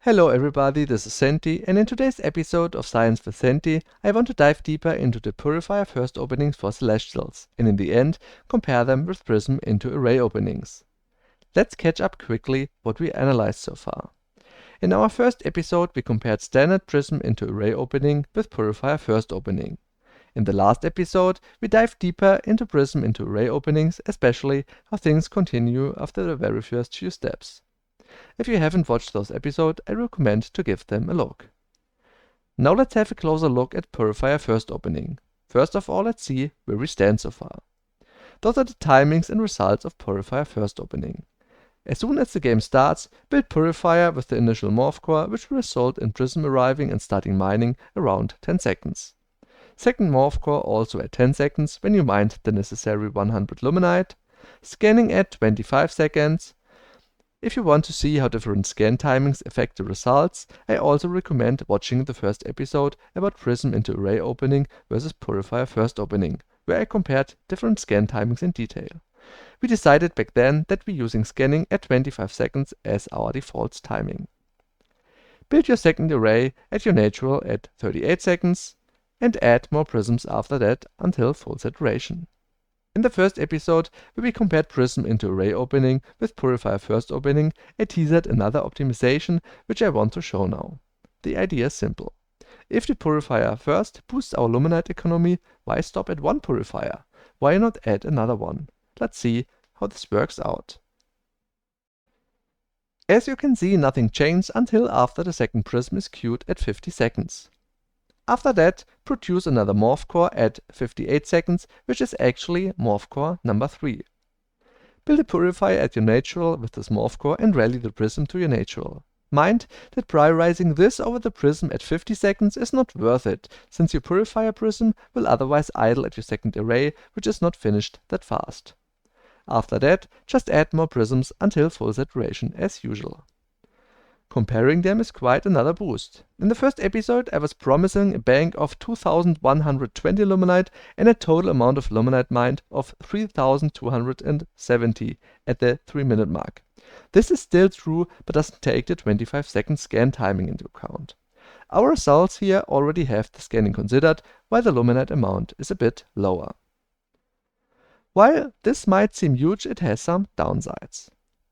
Hello everybody, this is Senti, and in today's episode of Science with Senti, I want to dive deeper into the Purifier first openings for celestials, and in the end, compare them with Prism into array openings. Let's catch up quickly what we analyzed so far. In our first episode, we compared standard Prism into array opening with Purifier first opening. In the last episode, we dived deeper into Prism into array openings, especially how things continue after the very first few steps. If you haven't watched those episodes, I recommend to give them a look. Now let's have a closer look at Purifier first opening. First of all, let's see where we stand so far. Those are the timings and results of Purifier first opening. As soon as the game starts, build Purifier with the initial Morph core, which will result in Prism arriving and starting mining around 10 seconds. Second Morph core also at 10 seconds when you mined the necessary 100 Luminite. Scanning at 25 seconds. If you want to see how different scan timings affect the results, I also recommend watching the first episode about Prism into array opening versus Purifier first opening, where I compared different scan timings in detail. We decided back then that we're using scanning at 25 seconds as our default timing. Build your second array at your natural at 38 seconds and add more prisms after that until full saturation. In the first episode, where we compared Prism into array opening with Purifier first opening, I teased another optimization which I want to show now. The idea is simple. If the Purifier first boosts our Luminite economy, why stop at one Purifier? Why not add another one? Let's see how this works out. As you can see, nothing changed until after the second Prism is queued at 50 seconds. After that, produce another Morph core at 58 seconds, which is actually Morph core number 3. Build a Purifier at your natural with this Morph core and rally the Prism to your natural. Mind that prioritizing this over the Prism at 50 seconds is not worth it, since your Purifier Prism will otherwise idle at your second array, which is not finished that fast. After that, just add more Prisms until full saturation as usual. Comparing them is quite another boost. In the first episode, I was promising a bank of 2120 Luminite and a total amount of Luminite mined of 3270 at the 3-minute mark. This is still true, but doesn't take the 25-second scan timing into account. Our results here already have the scanning considered, while the Luminite amount is a bit lower. While this might seem huge, it has some downsides.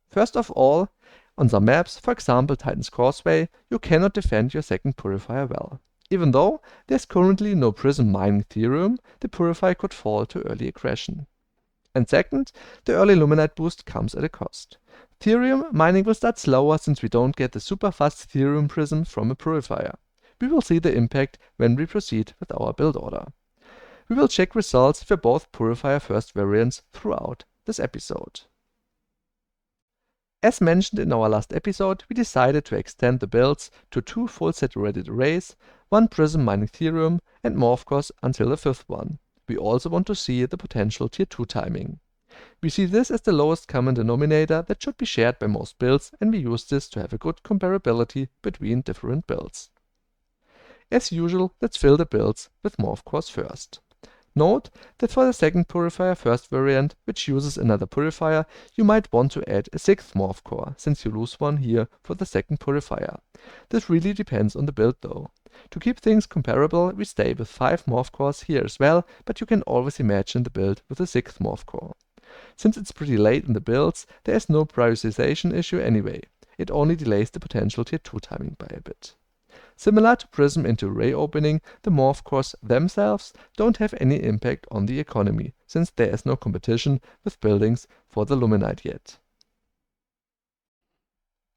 First of all, on some maps, for example Titan's Causeway, you cannot defend your second Purifier well. Even though there's currently no Prism mining Therium, the Purifier could fall to early aggression. And second, the early Luminite boost comes at a cost. Therium mining will start slower since we don't get the super fast Therium Prism from a Purifier. We will see the impact when we proceed with our build order. We will check results for both Purifier first variants throughout this episode. As mentioned in our last episode, we decided to extend the builds to 2 full saturated arrays, 1 Prism mining Therium, and Morph cores until the 5th one. We also want to see the potential tier 2 timing. We see this as the lowest common denominator that should be shared by most builds, and we use this to have a good comparability between different builds. As usual, let's fill the builds with Morph cores first. Note that for the second Purifier first variant, which uses another Purifier, you might want to add a 6th Morph core, since you lose one here for the second Purifier. This really depends on the build though. To keep things comparable, we stay with 5 Morph cores here as well, but you can always imagine the build with a 6th Morph core. Since it's pretty late in the builds, there is no prioritization issue anyway. It only delays the potential tier 2 timing by a bit. Similar to Prism into array opening, the Morph cores themselves don't have any impact on the economy, since there is no competition with buildings for the Luminite yet.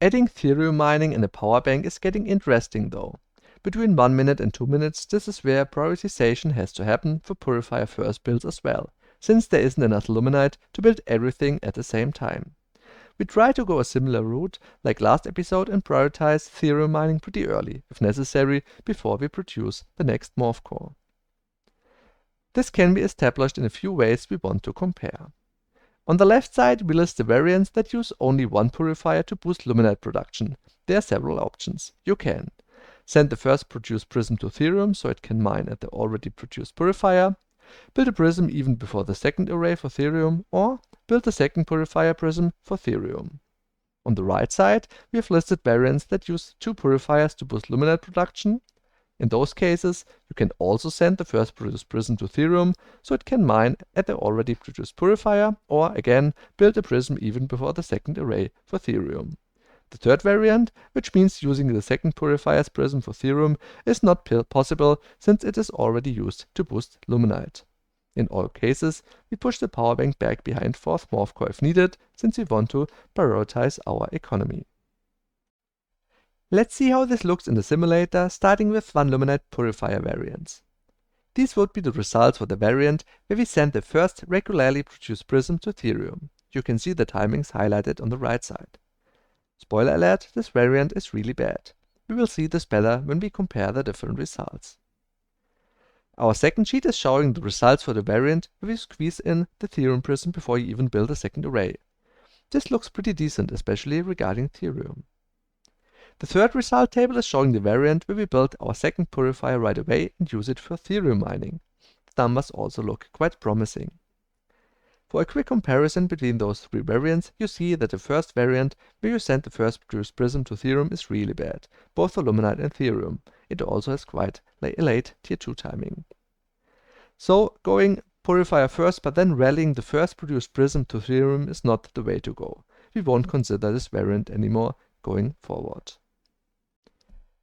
Adding Therium mining in a power bank is getting interesting though. Between 1 minute and 2 minutes, this is where prioritization has to happen for Purifier first builds as well, since there isn't enough Luminite to build everything at the same time. We try to go a similar route like last episode and prioritize Therium mining pretty early, if necessary, before we produce the next Morph core. This can be established in a few ways we want to compare. On the left side, we list the variants that use only one Purifier to boost Luminite production. There are several options. You can send the first produced Prism to Therium so it can mine at the already produced Purifier, build a Prism even before the second array for Therium, or build the second Purifier Prism for Therium. On the right side, we have listed variants that use 2 purifiers to boost Luminite production. In those cases, you can also send the first produced prism to Therium, so it can mine at the already produced purifier, or again, build a prism even before the second array for Therium. The third variant, which means using the second purifier's prism for Therium, is not possible since it is already used to boost Luminite. In all cases, we push the power bank back behind 4th Morph core if needed, since we want to prioritize our economy. Let's see how this looks in the simulator, starting with 1 Luminite purifier variants. These would be the results for the variant where we send the first regularly produced prism to Therium. You can see the timings highlighted on the right side. Spoiler alert, this variant is really bad. We will see this better when we compare the different results. Our second sheet is showing the results for the variant where we squeeze in the Therium prism before you even build a second array. This looks pretty decent, especially regarding Therium. The third result table is showing the variant where we build our second purifier right away and use it for Therium mining. The numbers also look quite promising. For a quick comparison between those 3 variants, you see that the first variant, where you send the first produced prism to Therium, is really bad, both for Luminite and Therium. It also has quite a late tier 2 timing. So, going purifier first but then rallying the first produced prism to Therium is not the way to go. We won't consider this variant anymore going forward.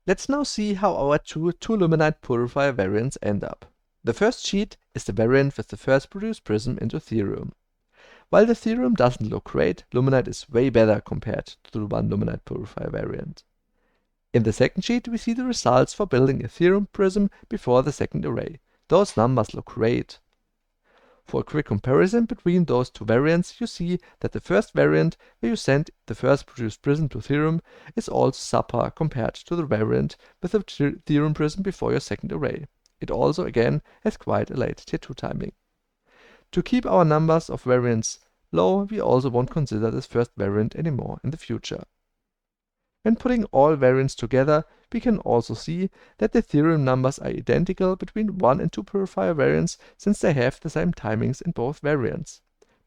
Let's now see how our two Luminite purifier variants end up. The first sheet is the variant with the first produced prism into Therium. While the Therium doesn't look great, Luminite is way better compared to the 1 Luminite purifier variant. In the second sheet, we see the results for building a Therium prism before the second array. Those numbers look great. For a quick comparison between those 2 variants, you see that the first variant, where you send the first produced prism to Therium, is also subpar compared to the variant with the Therium prism before your second array. It also, again, has quite a late tier 2 timing. To keep our numbers of variants low, we also won't consider this first variant anymore in the future. When putting all variants together, we can also see that the Therium numbers are identical between 1 and 2 purifier variants since they have the same timings in both variants.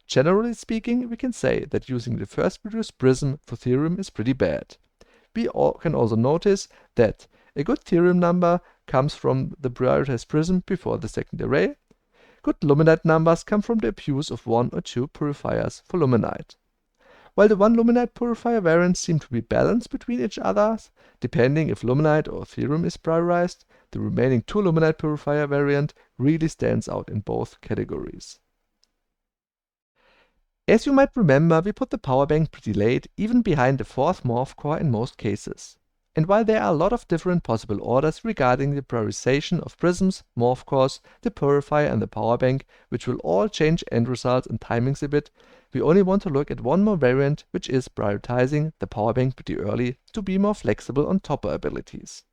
Generally speaking, we can say that using the first produced prism for Therium is pretty bad. We can also notice that a good Therium number comes from the prioritized prism before the second array. Good Luminite numbers come from the abuse of 1 or 2 purifiers for Luminite. While the 1 Luminite purifier variants seem to be balanced between each other, depending if Luminite or Therium is prioritized, the remaining 2 Luminite purifier variant really stands out in both categories. As you might remember, we put the power bank pretty late, even behind the 4th Morph core in most cases. And while there are a lot of different possible orders regarding the prioritization of prisms, morph cores, the purifier and the power bank, which will all change end results and timings a bit, we only want to look at one more variant, which is prioritizing the power bank pretty early to be more flexible on topper abilities.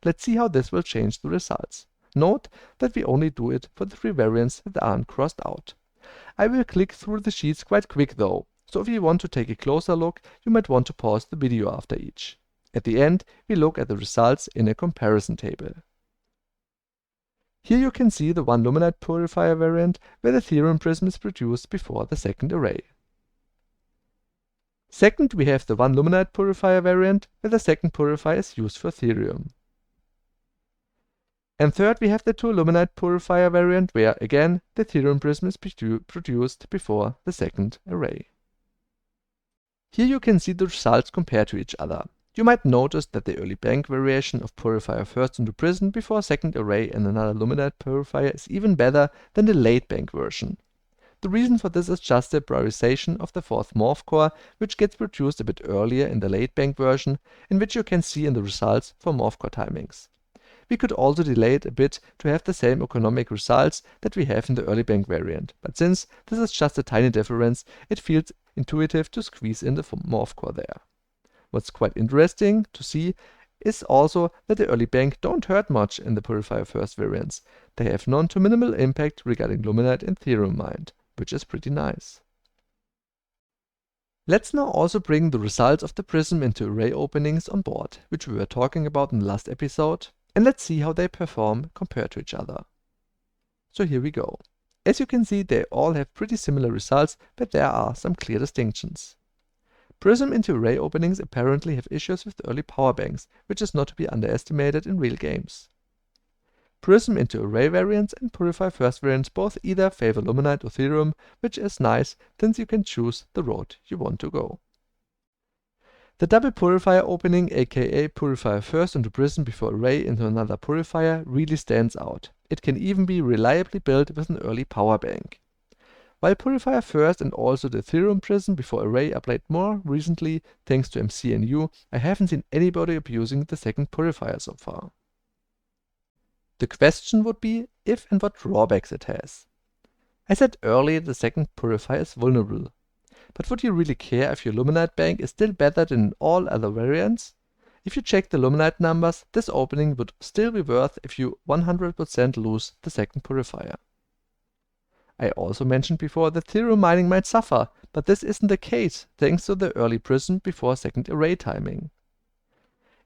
Let's see how this will change the results. Note that we only do it for the 3 variants that aren't crossed out. I will click through the sheets quite quick though, so if you want to take a closer look, you might want to pause the video after each. At the end, we look at the results in a comparison table. Here you can see the 1 Luminite purifier variant where the Therium prism is produced before the second array. Second, we have the 1 Luminite purifier variant where the second purifier is used for Therium. And third, we have the 2 Luminite purifier variant where, again, the Therium prism is produced before the second array. Here you can see the results compared to each other. You might notice that the early bank variation of purifier first into prism before second array and another Luminite purifier is even better than the late bank version. The reason for this is just the prioritization of the 4th Morph core, which gets produced a bit earlier in the late bank version, and which you can see in the results for Morph core timings. We could also delay it a bit to have the same economic results that we have in the early bank variant, but since this is just a tiny difference, it feels intuitive to squeeze in the Morph core there. What's quite interesting to see is also that the early bank don't hurt much in the purifier first variants. They have none to minimal impact regarding Luminite and Therium mined, which is pretty nice. Let's now also bring the results of the prism into array openings on board, which we were talking about in the last episode, and let's see how they perform compared to each other. So here we go. As you can see, they all have pretty similar results, but there are some clear distinctions. Prism into array openings apparently have issues with early power banks, which is not to be underestimated in real games. Prism into array variants and Purify first variants both either favor Luminite or Therium, which is nice since you can choose the road you want to go. The double Purifier opening, aka Purifier first into Prism before array into another Purifier, really stands out. It can even be reliably built with an early power bank. While Purifier first and also the Therium Prism before array are played more recently thanks to MC and U, I haven't seen anybody abusing the second Purifier so far. The question would be if and what drawbacks it has. I said earlier the second Purifier is vulnerable. But would you really care if your Luminite bank is still better than all other variants? If you check the Luminite numbers, this opening would still be worth if you 100% lose the second Purifier. I also mentioned before that Therium mining might suffer, but this isn't the case thanks to the early Prism before second array timing.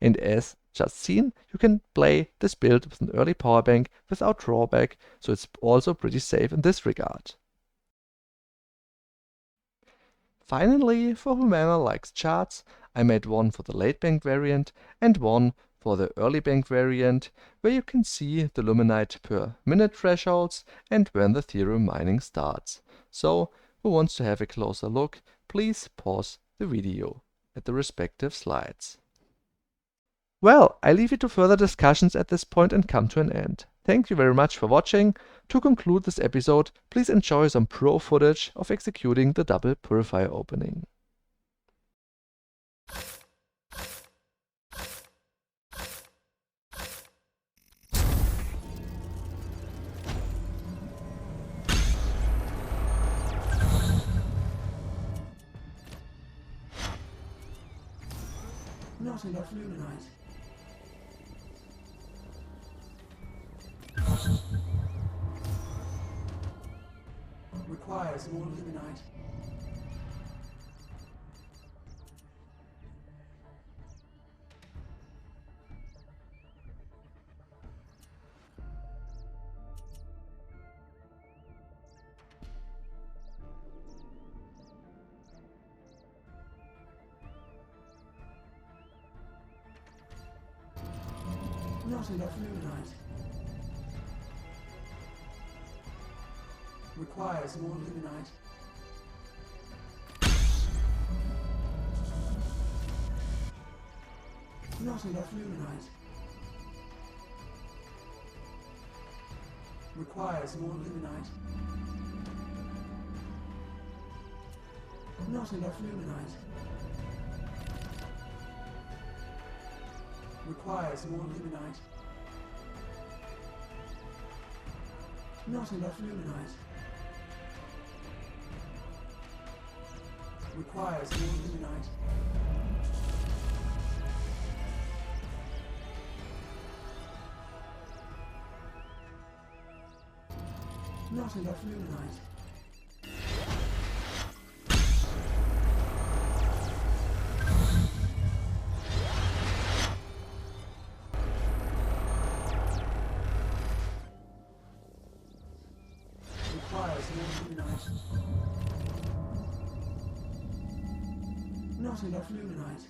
And as just seen, you can play this build with an early power bank without drawback, so it's also pretty safe in this regard. Finally, for whomever likes charts, I made one for the late bank variant and one for the early bank variant, where you can see the Luminite per minute thresholds and when the Therium mining starts. So, who wants to have a closer look, please pause the video at the respective slides. Well, I leave it to further discussions at this point and come to an end. Thank you very much for watching. To conclude this episode, please enjoy some pro footage of executing the double Purifier opening. Not enough Luminite. Requires more Luminite. Not enough Luminite. Requires more Luminite. Not enough Luminite. Requires more Luminite. Not enough Luminite. Requires more Luminite. Not enough Luminite. Requires more Luminite. Not enough Luminite. Requires more Luminite. Not enough Luminite.